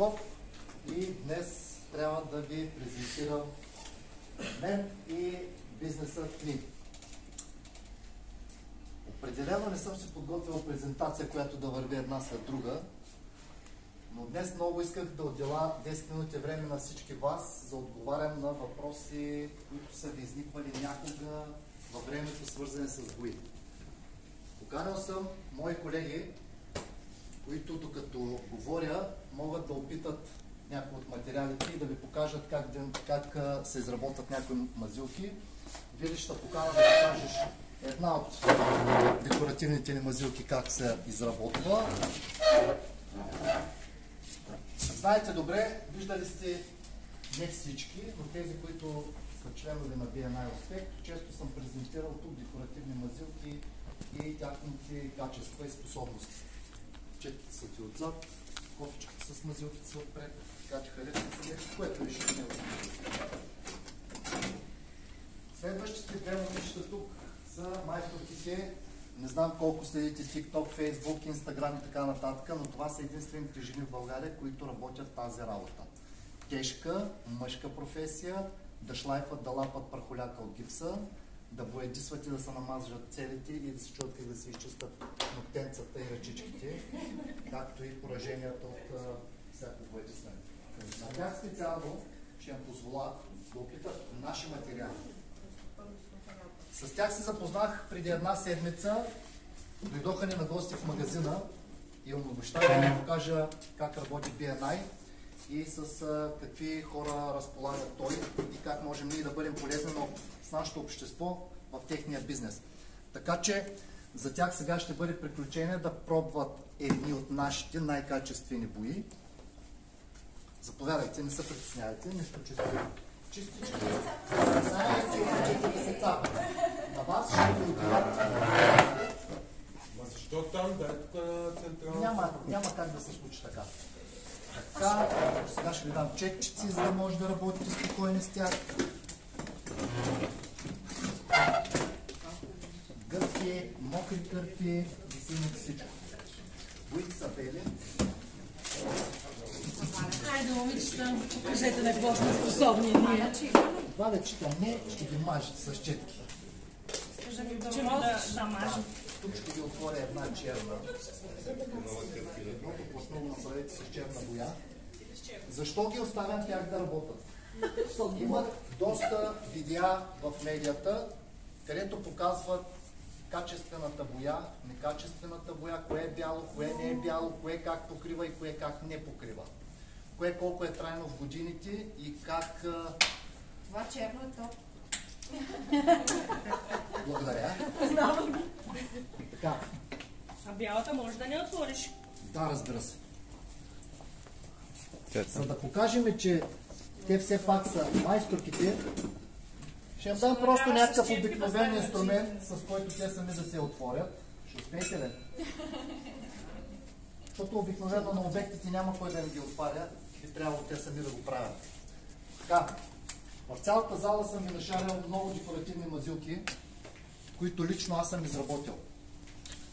Петков и днес трябва да ви презентирам мен и бизнеса Клин. Определено не съм си подготвил презентация, която да върви една след друга, но днес много исках да отделя 10 минути време на всички вас за отговарям на въпроси, които са ви изниквали някога във времето, свързани с бои. Поканил съм мои колеги, които докато говоря могат да опитат някои от материалите и да ви покажат как се изработват някои мазилки. Вие ще покана да покажеш една от декоративните ни мазилки как се изработва. Знаете добре, виждали сте не всички, но тези, които са членове на BNI Успех, често съм презентирал тук декоративни мазилки и тяхните качества и способности. Четите са ти отзад, кофичката с мазилките са отпред, така че харесвате се, което решите не Следващите две момичета тук са майсторките. Не знам колко следите TikTok, Facebook, Instagram и така нататък, но това са единствените жени в България, които работят тази работа. Тежка, мъжка професия, да шлайфат, да лапат прахоляка от гипса, да боядисват и да се намазжат целите и да се чуят как да се изчистят ноктенцата и ръчичките, както и пораженията от всяко боядисване. На тях специално ще им позволя да опитат наши материали. С тях се запознах преди една седмица. Дойдоха ни на гости в магазина и им обещах да ви покажа как работи BNI и с какви хора разполага той и как можем ние да бъдем полезни с нашето общество в техния бизнес. Така че за тях сега ще бъде приключение да пробват едни от нашите най-качествени бои. Заповядайте, не се притеснявайте, нищо чисто. Чистички. На вас ще ви отиват. Защо там? Дай тук на централната. Няма как да се случи така. Така, сега ще ви дам чекчици, за да може да работите спокойни с тях. Гъвки, мокри кърпи, висимите всичко. Боите са бели. Хайде, момичета, покажете на какво сме способни ние. Това вечета не ще ги мажете с четки. Че може да мажем. Тук ще ви отворя една черна. Много основно направете с черна боя. Защо ги оставям тях да работят? Имат доста видеа в медията, където показват качествената боя, некачествената боя, кое е бяло, кое не е бяло, кое как покрива и кое как не покрива. Кое колко е трайно в годините и как... Това черно е топ. Благодаря. Знам. Така. А бялата може да не отвориш. Да, разбира се. За да покажем, че те все пак са майсторките, ще им дам просто някакъв обикновен инструмент, с който те сами да се отворят. Ще успеете ли? Защото обикновено на обектите няма кой да им ги отваря и трябва те сами да го правят. Така, в цялата зала съм ви нашарял много декоративни мазилки, които лично аз съм изработил.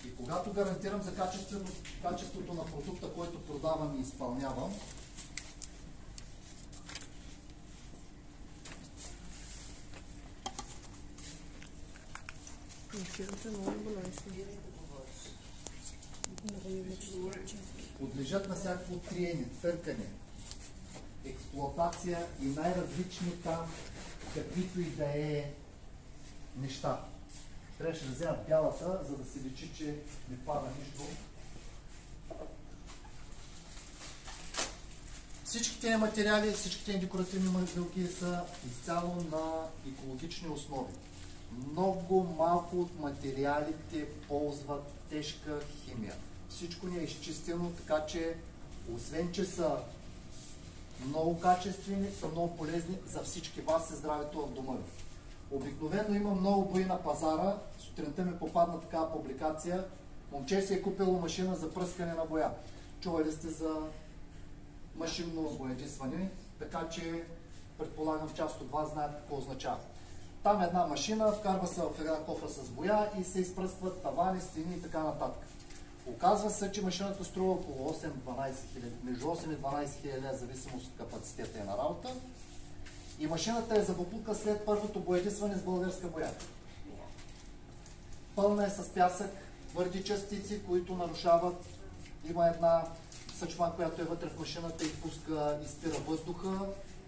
И когато гарантирам за качеството на продукта, който продавам и изпълнявам, подлежат на всякакво триене, търкане, експлоатация и най-различни там, каквито и да е неща. Трябваше да взема бялата, за да се личи, че не пада нищо. Всичките материали, всичките декоративни мазилки са изцяло на екологични основи. Много малко от материалите ползват тежка химия. Всичко ни е изчистено, така че освен, че са много качествени, са много полезни за всички вас и здравето в дома ви. Обикновено има много бои на пазара. Сутринта ми попадна такава публикация. Момче си е купило машина за пръскане на боя. Чували сте за машинно боядисване, така че предполагам част от вас знаят какво означава. Там една машина, вкарва се в една кофа с боя и се изпръскват тавани, стени и така нататък. Оказва се, че машината струва около 8-12 хиляди, между 8 и 12 хиляди, в зависимост от капацитета на работа. И машината е за боклука след първото боядисване с българска боя. Пълна е с пясък, твърди частици, които нарушават. Има една съчма, която е вътре в машината и пуска, изпира въздуха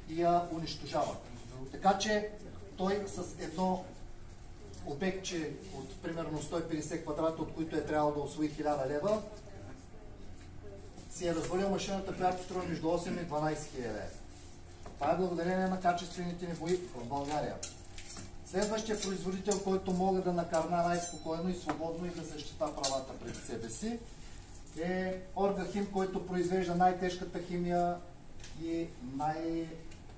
и я унищожава. Така че той с едно обектче от примерно 150 квадрата, от които е трябвало да усвои 1000 лева, си е развалил машината, която струва между 8 и 12 хиляди. Това е благодарение на качествените ни бои в България. Следващия производител, който мога да накарна най-спокойно и свободно и да защита правата пред себе си, е Оргахим, който произвежда най-тежката химия и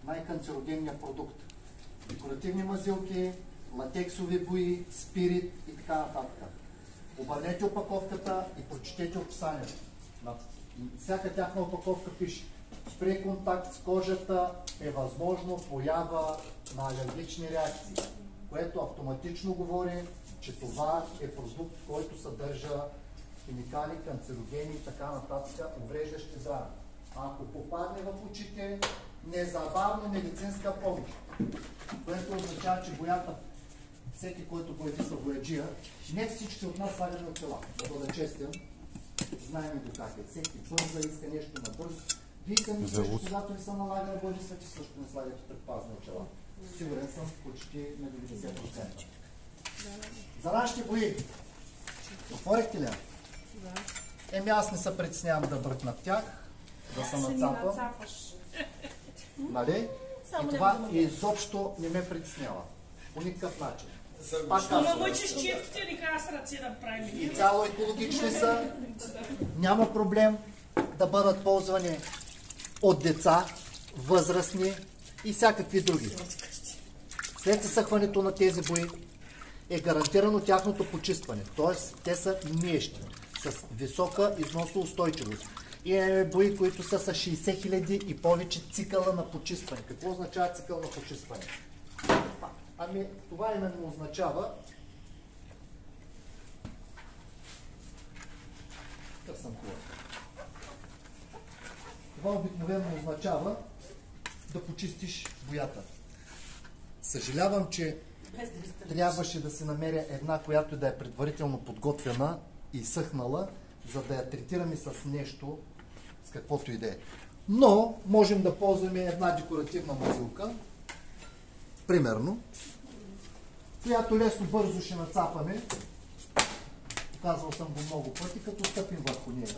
най-канцерогенния продукт. Декоративни мазилки, латексови бои, спирит и така нататък. Обърнете опаковката и прочетете описанието. На всяка тяхна опаковка пише: при контакт с кожата е възможно поява на алергични реакции, което автоматично говори, че това е продукт, който съдържа химикали, канцерогени и така нататък, увреждащи здраве. Ако попадне в очите, незабавно медицинска помощ, което означава, че боята, всеки, който боядисва бояджия, не всички от нас слагаме очила. Да бъда честен, знаем го как е. Всеки бърза, иска нещо набързо. Вие сами също, когато ви са налага да боядисвате, също не слагате предпазни очила. Сигурен съм почти на 90%. За нашите бои, отворихте ли? Еми аз не се притеснявам да бръкна тях, да се нацапам. Нали? И това изобщо не ме притеснява. По никакъв начин. Пак казвам. И цяло екологични са. Няма проблем да бъдат ползвани от деца, възрастни и всякакви други. След изсъхването на тези бои е гарантирано тяхното почистване. Т.е. те са миещи, с висока износоустойчивост. И имаме бои, които са с 60 хиляди и повече цикъла на почистване. Какво означава цикъл на почистване? Ами това именно означава това обикновено означава да почистиш боята. Съжалявам, че трябваше да се намеря една, която да е предварително подготвена и съхнала, за да я третираме с нещо, с каквото и да е. Но можем да ползваме една декоративна мазилка, примерно, която лесно бързо ще нацапаме. Казвал съм го много пъти, като стъпим върху нея.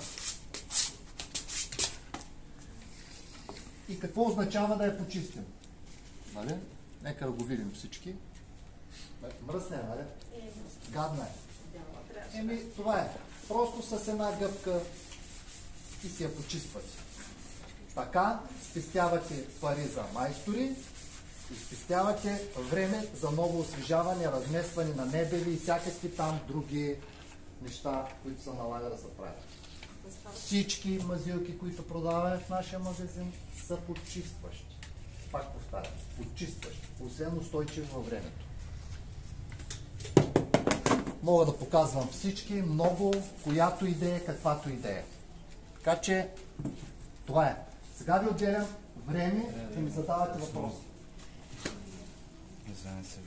И какво означава да я почистим? Нали? Нека да го видим всички. Мръсна е, нали? Гадна е. Еми, това е. Просто с една гъбка и си я почиствате. Така спестявате пари за майстори и спестявате време за ново освежаване, разместване на мебели и всякакви там други неща, които се налага да се правят. Всички мазилки, които продаваме в нашия магазин, са почистващи. Пак повтарям, почистващи, освен устойчиви във времето. Мога да показвам всички, много, която идея, каквато идея. Така че, това е. Сега ви отделям време да ми задавате въпроси.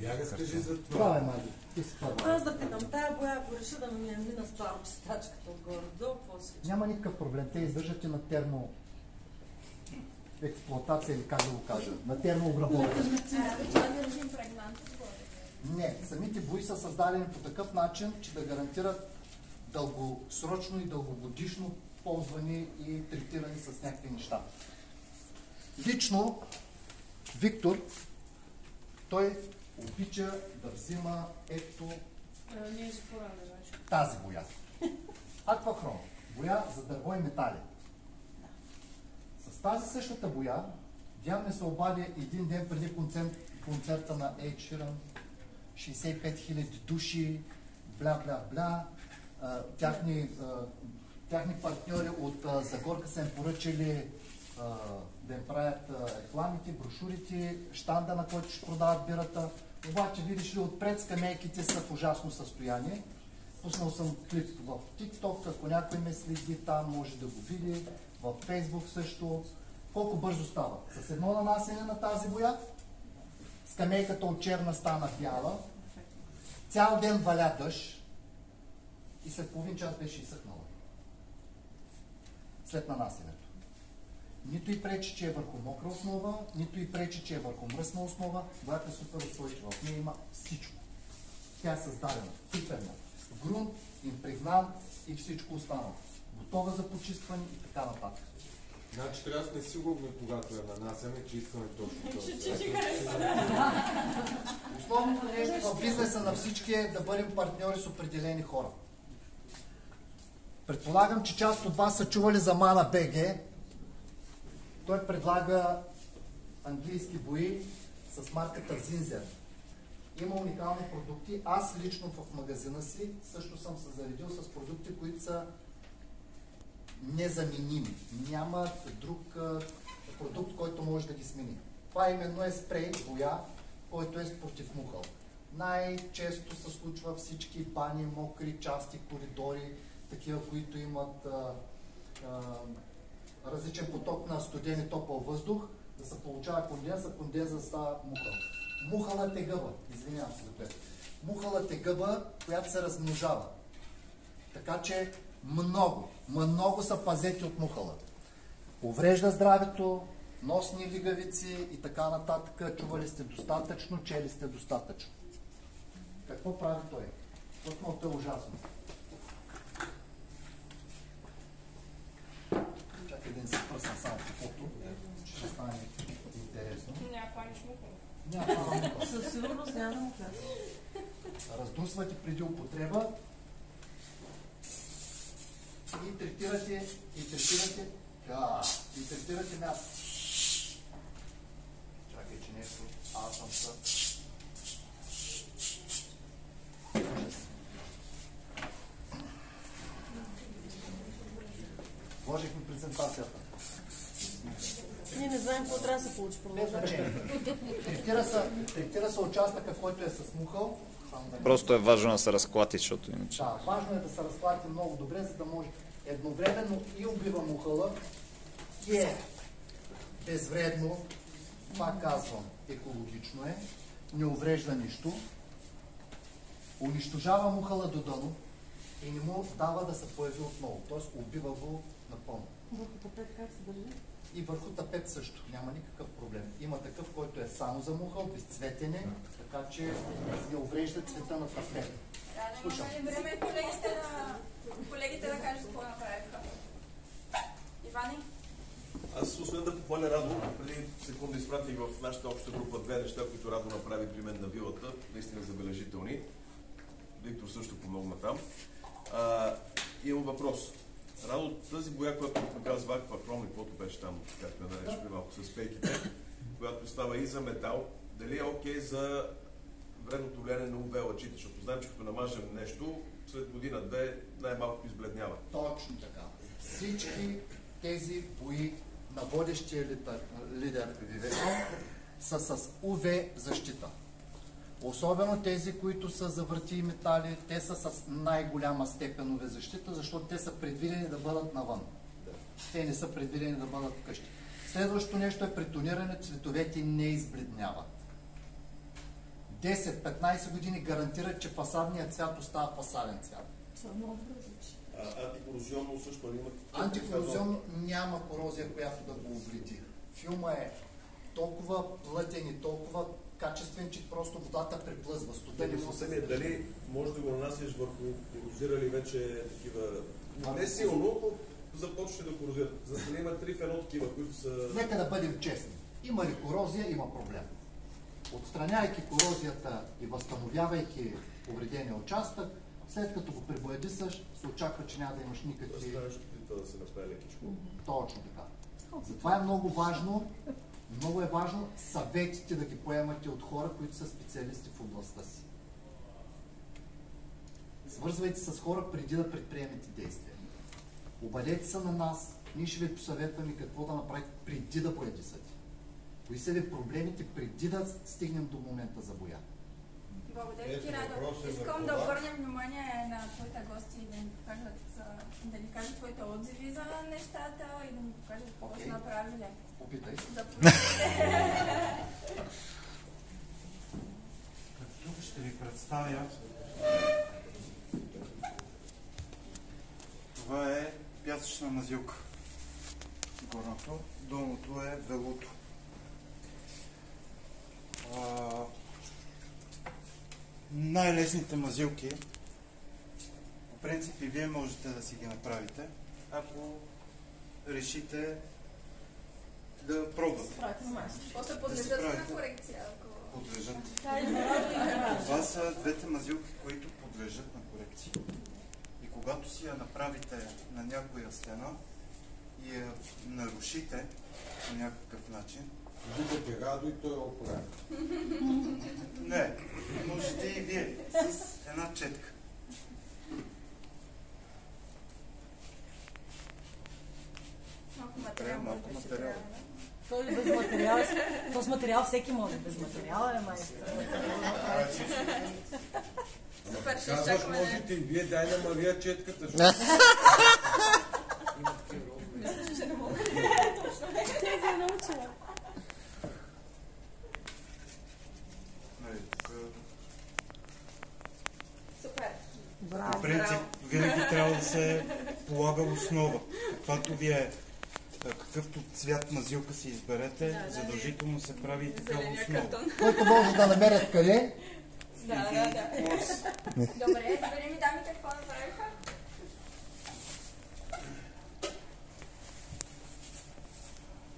Я разкажи за това. Това е, Маги. Ти си първа. Аз да питам, тая боя, ако реша да ми мина с това чистачката отгоре-долу, какво се случва? Няма никакъв проблем. Те издържат и на термоексплоатация или как да го кажа, на термообработка. Не, самите бои са създадени по такъв начин, че да гарантират дългосрочно и дългогодишно ползване и третиране с някакви неща. Лично Виктор, той обича да взима ето тази боя. Аквахром. Боя за дърво и метали. С тази същата боя Диан ми се обади един ден преди концерта на Ed Sheeran. 65 000 души, бля-бля-бля. Тяхни партньори от Загорка са им поръчали да им правят рекламите, брошурите, щанда, на който ще продават бирата. Обаче, видиш ли, отпред скамейките са в ужасно състояние. Пуснал съм клип в TikTok, ако някой ме следи там, може да го види. В Facebook също. Колко бързо става? С едно нанасене на тази боя, скамейката от черна стана бяла, цял ден валя дъжд и след половин час беше изсъхнала. След нанасенето. Нито и пречи, че е върху мокра основа, нито и пречи, че е върху мръсна основа. Боята е супер устойчива. В нея има всичко. Тя е създадена, пипена, грунт, импрегнант и всичко останало. Готова за почистване и така нататък. Значи трябва да сме сигурни, когато я нанасяме, че искаме точно това. Основното нещо в бизнеса на всички е да бъдем партньори с определени хора. Предполагам, че част от вас са чували за Mana BG. Той предлага английски бои с марката Zinzer. Има уникални продукти. Аз лично в магазина си също съм се заредил с продукти, които са незаменими. Няма друг продукт, който може да ги смени. Това именно е спрей боя, който е против мухъл. Най-често се случва всички бани, мокри части, коридори, такива, които имат различен поток на студен и топъл въздух, да се получава конденс, а конденза става мухъл. Мухълът е гъба, извинявам се за което. Мухълът е гъба, която се размножава. Така че много са пазети от мухъла. Поврежда здравето, носни лигавици и така нататък. Чували сте достатъчно, чели сте достатъчно. Какво прави той? Защото е ужасно. Чакай да не се пръсна само каквото, ще стане интересно. Няма хваниш мухъл. Няма хваниш мухъл. Със сигурност няма да му кажа. Раздусвате преди употреба и третирате място. Чакай, че нещо. Аз съм са. Вложихме презентацията. Ние не знаем какво трябва да се получи. Без значение. Третира се участъка, който е с мухъл. Просто е важно да се разклати, защото иначе. Да, важно е да се разклати много добре, за да може едновременно и убива мухъла, и е безвредно, това казвам, екологично е, не уврежда нищо, унищожава мухъла до дъно и не му дава да се появи отново, т.е. убива го напълно. Върху тапет как се държи? И върху тапет също, няма никакъв проблем. Има такъв, който е само за мухъл, без цветене, така че не уврежда цвета на тапет. Слушам. Време колегите да кажат какво направиха. Ивани? Аз освен да похваля Радо, преди секунда изпратих в нашата обща група две неща, които Радо направи при мен на вилата, наистина забележителни. Виктор също помогна там. Имам въпрос. Радо, тази боя, която ми показва аквапром и каквото беше там, както я нарече при малко с пейките, която става и за метал, дали е окей за вредното влияние на UV лъчите, защото знаем, че като намажем нещо, след година-две най-малко избледнява. Точно така. Всички тези бои на водещия лидер Вивекон са с UV защита. Особено тези, които са за врати и метали, те са с най-голяма степен UV защита, защото те са предвидени да бъдат навън. Те не са предвидени да бъдат вкъщи. Следващото нещо е при тониране, цветовете не избледняват. 10-15 години гарантират, че фасадният цвят остава фасаден цвят. Антикорозионно също ли има? Антикорозионно няма корозия, която да го увреди. Филма е толкова плътен и толкова качествен, че просто водата приплъзва. Дали може да го нанасяш върху корозирали вече такива... Не силно, но започне да корозират. За да има 3 в едно такива, които са... Нека да бъдем честни. Има ли корозия, има проблем. Отстраняйки корозията и възстановявайки повредения участък, след като го пребоядисаш, се очаква, че няма да имаш никакви... Да се направи лекичко. Точно така. Затова е много важно съветите да ги поемате от хора, които са специалисти в областта си. Свързвайте с хора преди да предприемете действия. Обадете се на нас, ние ще ви посъветваме какво да направите преди да боядисате. Кои са ви проблемите преди да стигнем до момента за боя. Благодаря ти, Ето, Радо. въпросът е Искам за да това. обърнем внимание на твоите гости и да ни кажат твоите отзиви за нещата и да ни покажат какво са направили. Опитай. Тук ще ви представя. Това е пясъчна мазилка. Горното. Долното е велото. Най-лесните мазилки, по принцип и вие можете да си ги направите, ако решите да пробвате. После подлежат на корекция. Подлежат. Това са двете мазилки, които подлежат на корекция. И когато си я направите на някоя стена и я нарушите по някакъв начин, Викате Радо и той я оправи. не, можете и вие с една четка. Малко материал. Малко материал. Той без материал. То с материал всеки може. Без материал е майстор. Супер, ще Казваш, изчакваме. можете и вие, дай на Мария четката. Защото... Нали, тук, Супер. по принцип, винаги трябва да се полага основа. Каквато ви е, какъвто цвят мазилка си изберете, задължително се прави и такава Зеления основа. картон. Който може да намерят къде. Да. Добре, да видим дамите какво направиха.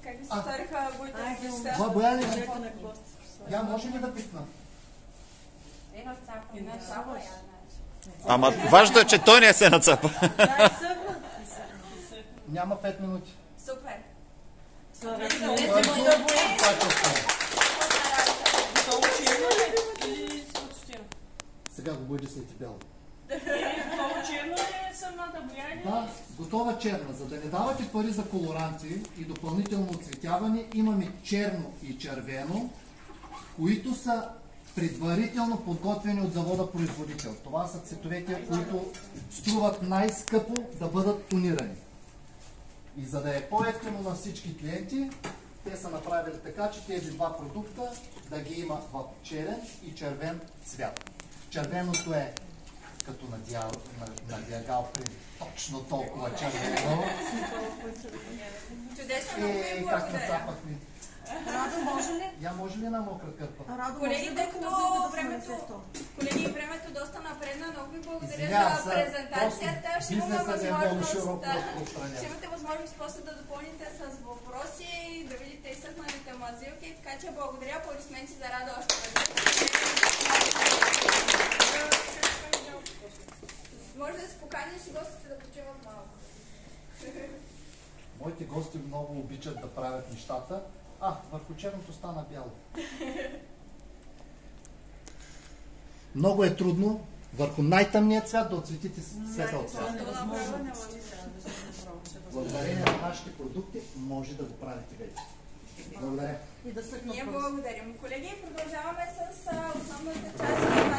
Как ви се сториха боите неща? Това бояне, Чека на гост. я може ли да пипна? Едно цапо. Една шапа, я значи. Ама важното е, че той не се нацапа. Няма 5 минути. Супер. Сега го бъде след бяло. Черно е самата бояне? Да, готова черна. За да не давате пари за колоранти и допълнително оцветяване, имаме черно и червено, които са предварително подготвени от завода производител. Това са цветовете, които струват най-скъпо да бъдат тонирани. И за да е по-ефтино на всички клиенти, те са направили така, че тези два продукта да ги има в черен и червен цвят. Червеното е като на диагал принт. Точно толкова червено. Чудесно, много ви Как благодаря. нацапахме. Радо, може ли? Я може ли на мокра кърпа? Радо, Колеги, може ли тъй да като да времето, колеги, времето доста напредна, много ви благодаря Извинявам за се, презентацията. Ще имаме бизнесът е много възможност широко да... разпространен. Ще имате възможност после да допълните с въпроси, да видите изсъхналите мазилки, така че благодаря. Аплодисменти за Радо още веднъж. Може да се поканиш и гостите да почиват малко. Моите гости много обичат да правят нещата. Върху черното стана бяло. Много е трудно върху най-тъмния цвят да отцветите светъл цвят. Благодарение на нашите продукти може да го правите вече. Благодаря. И да съхнат Ние просто. благодарим. Колеги, продължаваме с основната част.